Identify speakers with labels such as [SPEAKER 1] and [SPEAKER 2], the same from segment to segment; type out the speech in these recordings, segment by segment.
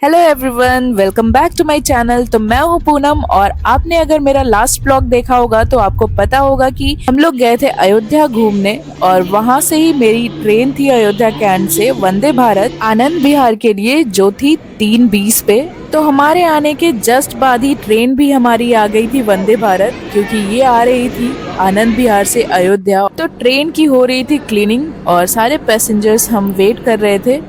[SPEAKER 1] Hello everyone, welcome back to my channel. तो मैं हूँ पूनम और आपने अगर मेरा लास्ट ब्लॉग देखा होगा तो आपको पता होगा कि हम लोग गए थे अयोध्या घूमने और वहाँ से ही मेरी ट्रेन थी अयोध्या कैंट से वंदे भारत आनंद विहार के लिए, जो थी 3:20 पे। तो हमारे आने के जस्ट बाद ही ट्रेन भी हमारी आ गई थी वंदे भारत, क्योंकि ये आ रही थी आनंद विहार से अयोध्या। तो ट्रेन की हो रही थी क्लीनिंग और सारे पैसेंजर्स हम वेट कर रहे थे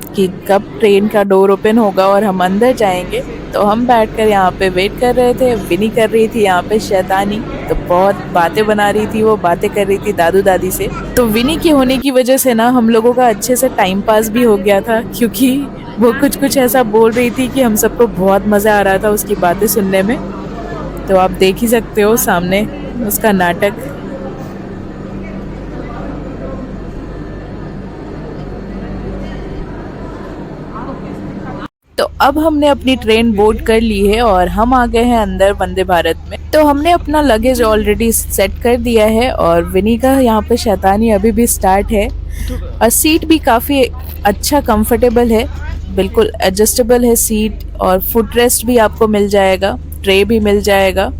[SPEAKER 1] कि कब ट्रेन का डोर ओपन होगा और हम अंदर जाएंगे। तो हम बैठकर यहाँ पे वेट कर रहे थे। विनी कर रही थी यहाँ पे शैतानी, तो बहुत बातें बना रही थी, वो बातें कर रही थी दादू दादी से। तो विनी के होने की वजह से ना हम लोगों का अच्छे से टाइम पास भी हो गया था, क्योंकि वो कुछ कुछ ऐसा बोल रही थी कि हम सबको बहुत मज़ा आ रहा था उसकी बातें सुनने में। तो आप देख ही सकते हो सामने उसका नाटक। तो अब हमने अपनी ट्रेन बोर्ड कर ली है और हम आ गए हैं अंदर वंदे भारत में। तो हमने अपना लगेज ऑलरेडी सेट कर दिया है और विनी का यहाँ पे शैतानी अभी भी स्टार्ट है। और सीट भी काफ़ी अच्छा कंफर्टेबल है, बिल्कुल एडजस्टेबल है सीट, और फुट रेस्ट भी आपको मिल जाएगा, ट्रे भी मिल जाएगा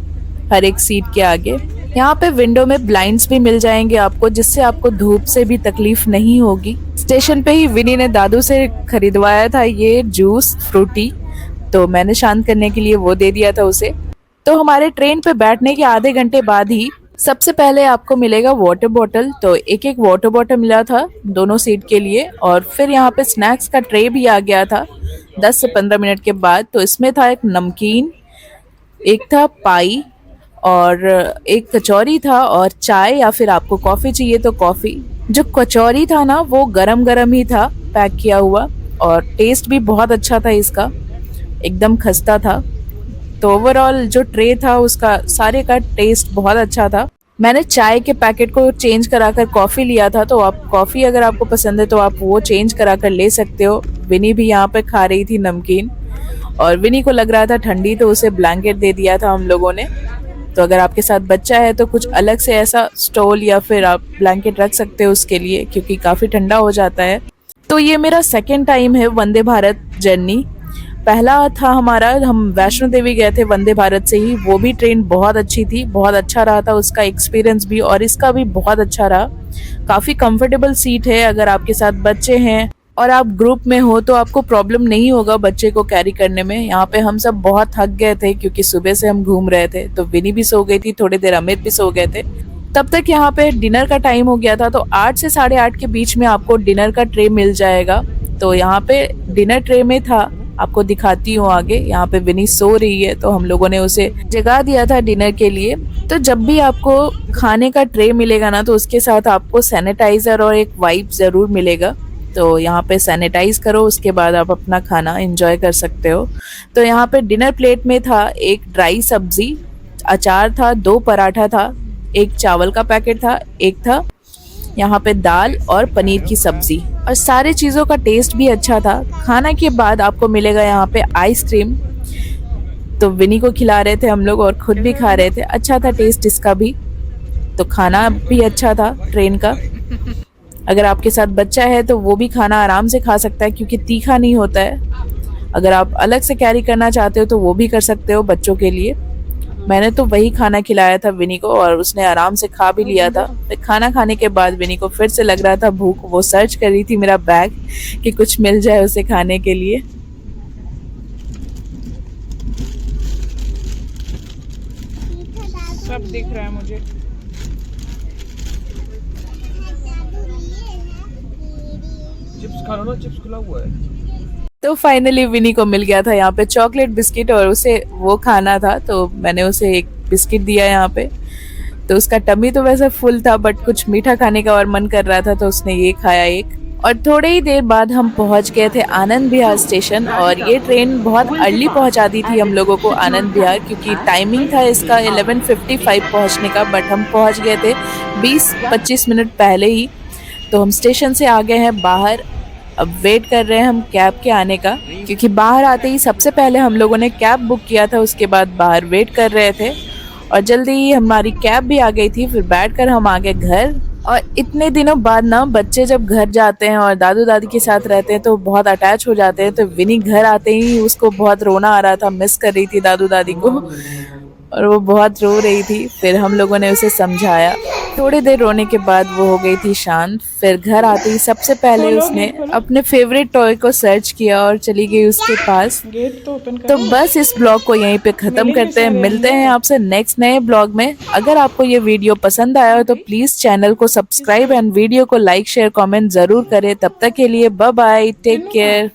[SPEAKER 1] हर एक सीट के आगे। यहाँ पे विंडो में ब्लाइंड्स भी मिल जाएंगे आपको, जिससे आपको धूप से भी तकलीफ नहीं होगी। स्टेशन पे ही विनी ने दादू से खरीदवाया था ये जूस फ्रूटी, तो मैंने शांत करने के लिए वो दे दिया था उसे। तो हमारे ट्रेन पे बैठने के आधे घंटे बाद ही सबसे पहले आपको मिलेगा वाटर बॉटल। तो एक एक वाटर बॉटल मिला था दोनों सीट के लिए, और फिर यहाँ पे स्नैक्स का ट्रे भी आ गया था 10 से 15 मिनट के बाद। तो इसमें था एक नमकीन, एक था पाई, और एक कचौरी था, और चाय या फिर आपको कॉफ़ी चाहिए तो कॉफ़ी। जो कचौरी था ना वो गरम गरम ही था, पैक किया हुआ, और टेस्ट भी बहुत अच्छा था इसका, एकदम खस्ता था। तो ओवरऑल जो ट्रे था उसका सारे का टेस्ट बहुत अच्छा था। मैंने चाय के पैकेट को चेंज कराकर कॉफ़ी लिया था, तो आप कॉफ़ी अगर आपको पसंद है तो आप वो चेंज कराकर ले सकते हो। विनी भी यहाँ पे खा रही थी नमकीन, और विनी को लग रहा था ठंडी, तो उसे ब्लैंकेट दे दिया था हम लोगों ने। तो अगर आपके साथ बच्चा है तो कुछ अलग से ऐसा स्टोल या फिर आप ब्लैंकेट रख सकते हो उसके लिए, क्योंकि काफ़ी ठंडा हो जाता है। तो ये मेरा सेकेंड टाइम है वंदे भारत जर्नी। पहला था हमारा, हम वैष्णो देवी गए थे वंदे भारत से ही, वो भी ट्रेन बहुत अच्छी थी, बहुत अच्छा रहा था उसका एक्सपीरियंस भी, और इसका भी बहुत अच्छा रहा। काफ़ी कंफर्टेबल सीट है, अगर आपके साथ बच्चे हैं और आप ग्रुप में हो तो आपको प्रॉब्लम नहीं होगा बच्चे को कैरी करने में। यहाँ पे हम सब बहुत थक गए थे क्योंकि सुबह से हम घूम रहे थे। तो विनी भी सो गई थी, थोड़ी देर अमित भी सो गए थे। तब तक यहाँ पे डिनर का टाइम हो गया था, तो 8 से 8:30 के बीच में आपको डिनर का ट्रे मिल जाएगा। तो यहाँ पे डिनर ट्रे में था, आपको दिखाती हूँ आगे। यहाँ पे विनी सो रही है, तो हम लोगों ने उसे जगा दिया था डिनर के लिए। तो जब भी आपको खाने का ट्रे मिलेगा ना, तो उसके साथ आपको सैनिटाइजर और एक वाइप ज़रूर मिलेगा। तो यहाँ पे सैनिटाइज करो, उसके बाद आप अपना खाना एंजॉय कर सकते हो। तो यहाँ पे डिनर प्लेट में था एक ड्राई सब्जी, अचार था, 2 पराठा था, एक चावल का पैकेट था, एक था यहाँ पे दाल और पनीर की सब्जी, और सारी चीज़ों का टेस्ट भी अच्छा था। खाना के बाद आपको मिलेगा यहाँ पे आइसक्रीम। तो विनी को खिला रहे थे हम लोग और खुद भी खा रहे थे, अच्छा था टेस्ट इसका भी। तो खाना भी अच्छा था ट्रेन का। अगर आपके साथ बच्चा है तो वो भी खाना आराम से खा सकता है, क्योंकि तीखा नहीं होता है। अगर आप अलग से कैरी करना चाहते हो तो वो भी कर सकते हो बच्चों के लिए। मैंने तो वही खाना खिलाया था विनी को, और उसने आराम से खा भी लिया था। फिर खाना खाने के बाद विनी को फिर से लग रहा था भूख, वो सर्च कर रही थी मेरा बैग कि कुछ मिल जाए उसे खाने के लिए।
[SPEAKER 2] सब दिख रहा है मुझे। चिप्स खा लो ना, चिप्स खुला हुआ है।
[SPEAKER 1] तो फाइनली विनी को मिल गया था यहाँ पे चॉकलेट बिस्किट, और उसे वो खाना था, तो मैंने उसे एक बिस्किट दिया यहाँ पे। तो उसका टमी तो वैसे फुल था, बट कुछ मीठा खाने का और मन कर रहा था, तो उसने ये खाया एक। और थोड़े ही देर बाद हम पहुंच गए थे आनंद विहार स्टेशन, और ये ट्रेन बहुत अर्ली पहुंचा दी थी हम लोगों को आनंद विहार, क्योंकि टाइमिंग था इसका 11:55 पहुंचने का, बट हम पहुंच गए थे 20-25 मिनट पहले ही। तो हम स्टेशन से आ गए हैं बाहर। अब वेट कर रहे हैं हम कैब के आने का, क्योंकि बाहर आते ही सबसे पहले हम लोगों ने कैब बुक किया था, उसके बाद बाहर वेट कर रहे थे, और जल्दी ही हमारी कैब भी आ गई थी। फिर बैठकर हम आ गए घर, और इतने दिनों बाद ना बच्चे जब घर जाते हैं और दादू दादी के साथ रहते हैं तो बहुत अटैच हो जाते हैं। तो विनी घर आते ही उसको बहुत रोना आ रहा था, मिस कर रही थी दादू दादी को और वो बहुत रो रही थी। फिर हम लोगों ने उसे समझाया। थोड़ी देर रोने के बाद वो हो गई थी शांत। फिर घर आते ही सबसे पहले उसने अपने फेवरेट टॉय को सर्च किया और चली गई उसके पास।
[SPEAKER 2] गेट तो ओपन
[SPEAKER 1] तो बस इस ब्लॉग को यहीं पे खत्म करते हैं। मिलते हैं आपसे नेक्स्ट नए ब्लॉग में। अगर आपको ये वीडियो पसंद आया हो तो प्लीज चैनल को सब्सक्राइब एंड वीडियो को लाइक शेयर कमेंट जरूर करें। तब तक के लिए बाय बाय, टेक केयर।